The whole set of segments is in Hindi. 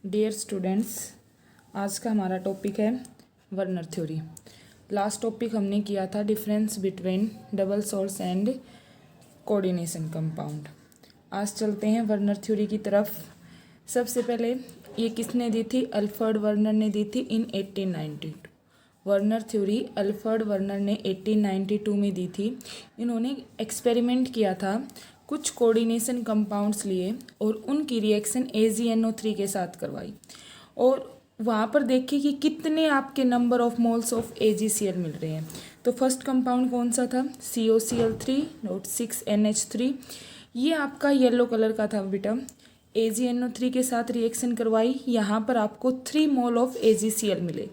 डियर स्टूडेंट्स, आज का हमारा टॉपिक है वर्नर थ्योरी। लास्ट टॉपिक हमने किया था difference between double source and coordination compound. आज चलते हैं वर्नर थ्योरी की तरफ। सबसे पहले ये किसने दी थी? अल्फ्रेड वर्नर ने दी थी इन 1892। वर्नर थ्योरी अल्फ्रेड वर्नर ने 1892 में दी थी। इन्होंने एक्सपेरिमेंट किया था, कुछ कोऑर्डिनेशन कंपाउंड्स लिए और उनकी रिएक्शन AgNO3 के साथ करवाई और वहाँ पर देखिए कि कितने आपके number of moles of AgCl मिल रहे हैं। तो फर्स्ट कंपाउंड कौन सा था? COCl3.6NH3। ये आपका येलो कलर का था बेटा। AgNO3 के साथ रिएक्शन करवाई, यहाँ पर आपको 3 मोल ऑफ AgCl मिले।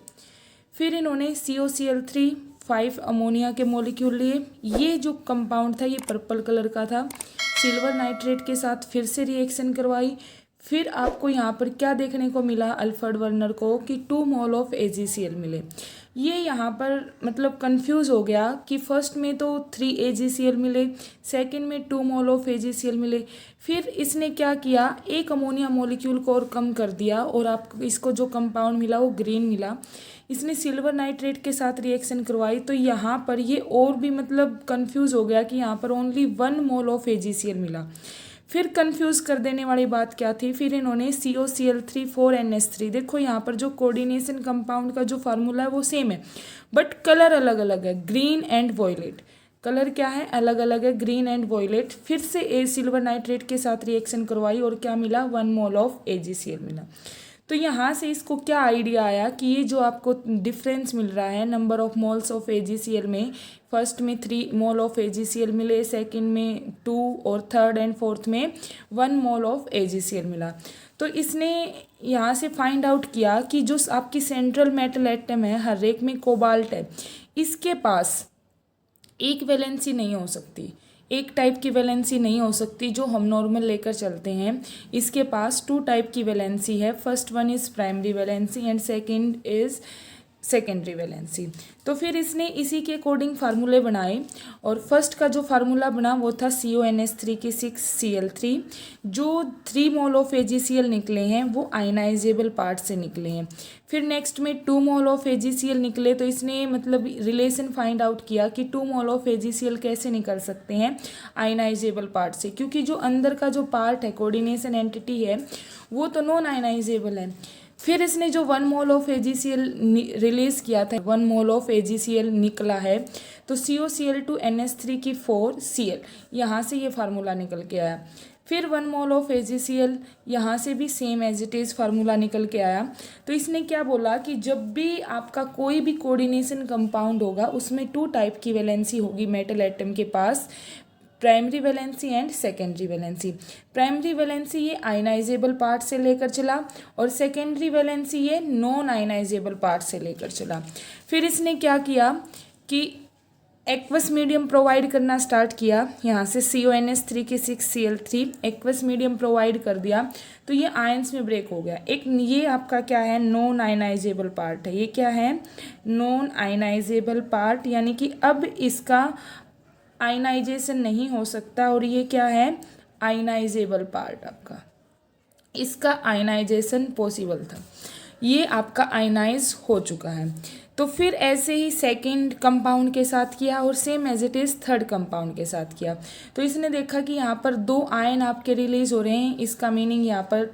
फिर इन्होंने COCl3 5 अमोनिया के मॉलिक्यूल लिए। ये जो कंपाउंड था ये पर्पल कलर का था। सिल्वर नाइट्रेट के साथ फिर से रिएक्शन करवाई। फिर आपको यहाँ पर क्या देखने को मिला अल्फ्रेड वर्नर को कि 2 मोल ऑफ AgCl मिले। ये यहाँ पर मतलब कंफ्यूज हो गया कि फर्स्ट में तो 3 AgCl मिले, सेकंड में 2 मोल ऑफ AgCl मिले। फिर इसने क्या किया, एक अमोनिया मॉलिक्यूल को और कम कर दिया और आपको इसको जो कंपाउंड मिला वो ग्रीन मिला। इसने सिल्वर नाइट्रेट के साथ रिएक्शन करवाई तो यहाँ पर ये और भी मतलब कंफ्यूज हो गया कि यहाँ पर ओनली 1 मोल ऑफ AgCl मिला। फिर कंफ्यूज कर देने वाली बात क्या थी, फिर इन्होंने COCl3 4NH3, देखो यहाँ पर जो कोऑर्डिनेशन कंपाउंड का जो फार्मूला है वो सेम है बट कलर अलग अलग है, ग्रीन एंड वॉयलेट। कलर क्या है? अलग अलग है, ग्रीन एंड वॉयलेट। फिर से सिल्वर नाइट्रेट के साथ रिएक्शन करवाई और क्या मिला? 1 मोल ऑफ AgCl मिला। तो यहाँ से इसको क्या आइडिया आया कि ये जो आपको डिफरेंस मिल रहा है number of moles of AgCl में, फर्स्ट में 3 मोल ऑफ AgCl मिले, सेकंड में 2 और थर्ड एंड फोर्थ में 1 मोल ऑफ AgCl मिला। तो इसने यहाँ से फाइंड आउट किया कि जो आपकी सेंट्रल मेटल एटम है, हर एक में कोबाल्ट है, इसके पास एक वैलेंसी नहीं हो सकती, एक टाइप की वैलेंसी नहीं हो सकती जो हम नॉर्मल लेकर चलते हैं। इसके पास 2 टाइप की वैलेंसी है। First one is primary valency and second is secondary valency. तो फिर इसने इसी के अकॉर्डिंग फार्मूले बनाए और फर्स्ट का जो फार्मूला बना वो था CONH3 की 6Cl3। जो 3 मोल ऑफ AgCl निकले हैं वो आयनाइजेबल पार्ट से निकले हैं। फिर नेक्स्ट में 2 मोल ऑफ AgCl निकले तो इसने मतलब रिलेशन फाइंड आउट किया कि 2 मोल ऑफ AgCl कैसे निकल सकते हैं आयनाइजेबल पार्ट से, क्योंकि जो अंदर का जो पार्ट है कोऑर्डिनेशन एंटिटी है वो तो नॉन आयनाइजेबल है। फिर इसने जो 1 मोल ऑफ AgCl रिलीज किया था, 1 मोल ऑफ AgCl निकला है तो COCl2NH3 की 4Cl, यहाँ से ये फार्मूला निकल के आया। फिर 1 मोल ऑफ AgCl, यहाँ से भी same as it is formula निकल के आया। तो इसने क्या बोला कि जब भी आपका कोई भी कोऑर्डिनेशन कंपाउंड होगा उसमें 2 टाइप की वैलेंसी होगी मेटल एटम के पास, primary valency and secondary valency. Primary valency ये आयनाइजेबल पार्ट से लेकर चला और सेकेंडरी वैलेंसी ये नॉन आयनाइजेबल पार्ट से लेकर चला। फिर इसने क्या किया कि एक्वस मीडियम प्रोवाइड करना स्टार्ट किया। यहाँ से CONH3 की 6Cl3 एक्वस मीडियम प्रोवाइड कर दिया तो ये आयंस में ब्रेक हो गया। एक ये आपका क्या है? नॉन आयनाइजेबल पार्ट है। ये क्या है? नॉन आयनाइजेबल पार्ट, यानी कि अब इसका आयनाइजेशन नहीं हो सकता और ये क्या है? आयनाइजेबल पार्ट आपका, इसका आयनाइजेशन पॉसिबल था, ये आपका आयनाइज हो चुका है। तो फिर ऐसे ही सेकंड कंपाउंड के साथ किया और same as it is third compound के साथ किया। तो इसने देखा कि यहाँ पर 2 आयन आपके रिलीज हो रहे हैं, इसका मीनिंग यहाँ पर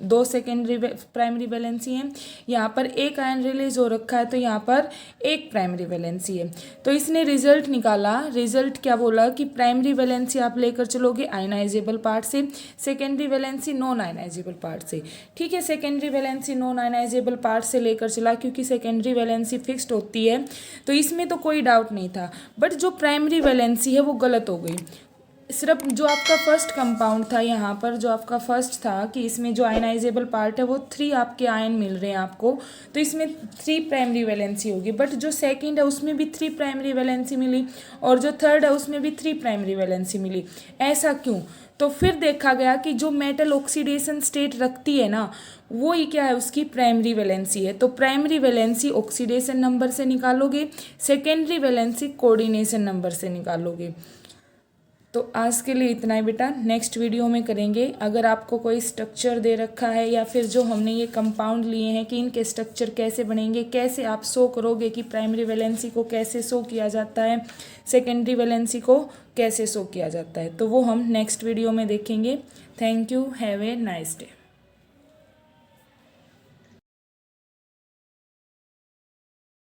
2 सेकेंडरी प्राइमरी वैलेंसी है, यहाँ पर 1 आयन रिलीज हो रखा है तो यहाँ पर 1 प्राइमरी वैलेंसी है। तो इसने रिजल्ट निकाला। रिजल्ट क्या बोला कि प्राइमरी वैलेंसी आप लेकर चलोगे आयनाइजेबल पार्ट से, secondary valency non ionisable part से। ठीक है, secondary valency non ionisable part से लेकर चला क्योंकि सेकेंडरी वैलेंसी फिक्स्ड होती है, तो इसमें तो कोई डाउट नहीं था। बट जो प्राइमरी वैलेंसी है वो गलत हो गई। सिर्फ जो आपका फर्स्ट कंपाउंड था, यहाँ पर जो आपका फर्स्ट था कि इसमें जो आयनाइजेबल पार्ट है वो 3 आपके आयन मिल रहे हैं आपको, तो इसमें 3 प्राइमरी वैलेंसी होगी। बट जो सेकंड है उसमें भी 3 प्राइमरी वैलेंसी मिली और जो थर्ड है उसमें भी 3 प्राइमरी वैलेंसी मिली। ऐसा क्यों? तो फिर देखा गया कि जो मेटल ऑक्सीडेशन स्टेट रखती है ना, वो ही क्या है? उसकी प्राइमरी वैलेंसी है। तो प्राइमरी वैलेंसी ऑक्सीडेशन नंबर से निकालोगे, सेकेंडरी वैलेंसी कोऑर्डिनेशन नंबर से निकालोगे। तो आज के लिए इतना ही बेटा, नेक्स्ट वीडियो में करेंगे। अगर आपको कोई स्ट्रक्चर दे रखा है या फिर जो हमने ये कंपाउंड लिए हैं कि इनके स्ट्रक्चर कैसे बनेंगे, कैसे आप शो करोगे कि प्राइमरी वैलेंसी को कैसे शो किया जाता है, सेकेंडरी वैलेंसी को कैसे शो किया जाता है, तो वो हम नेक्स्ट वीडियो में देखेंगे। Thank you, have a nice day.